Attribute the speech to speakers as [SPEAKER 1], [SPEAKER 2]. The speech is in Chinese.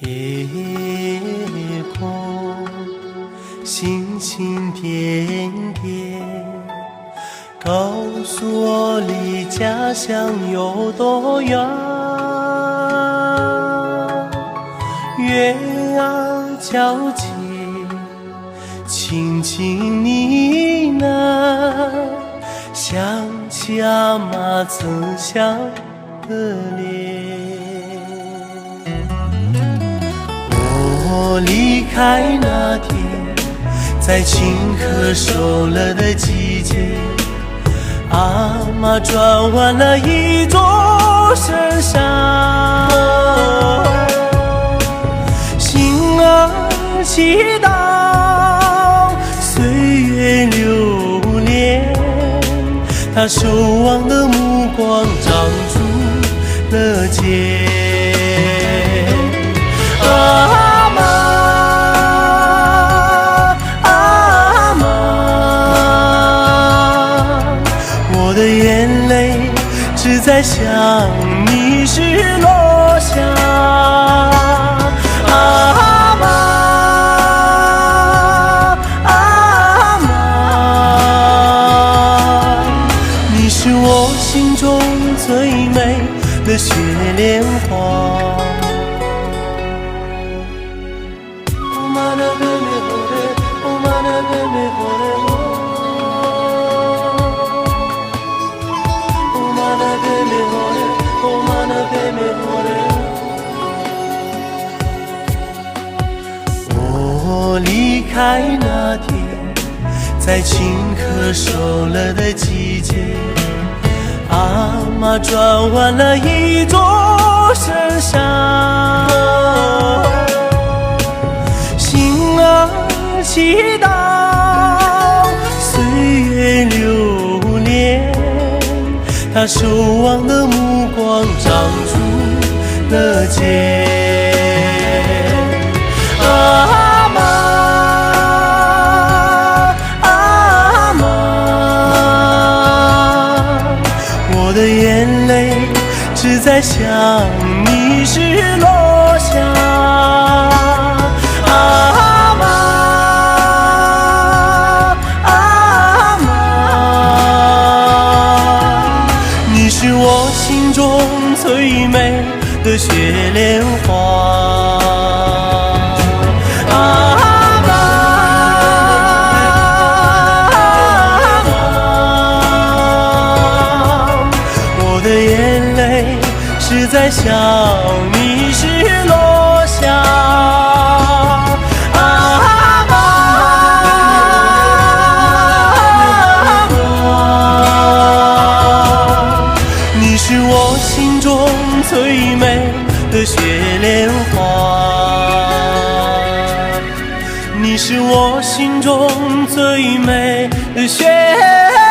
[SPEAKER 1] 夜空星星点点，告诉我离家乡有多远。月儿皎洁，轻轻呢喃，想起阿妈曾笑的脸。我离开那天，在青稞熟了的季节，阿妈转弯了一座深山，心儿祈祷岁月流连，她守望的目光长出了茧。阿妈，阿妈，我的眼泪只在想你时落下。阿妈，阿妈，你是我心中最美的雪莲花。我离开那天，在青稞熟了的季节，阿妈转弯了一座深山，心儿祈祷岁月流连，她守望的目光长出了茧。阿妈，阿妈，我的眼泪只在想你时落下。阿妈，阿妈，你是我心中最美的雪莲花。是在想你时落下。阿妈，你是我心中最美的雪莲花，你是我心中最美的雪莲花。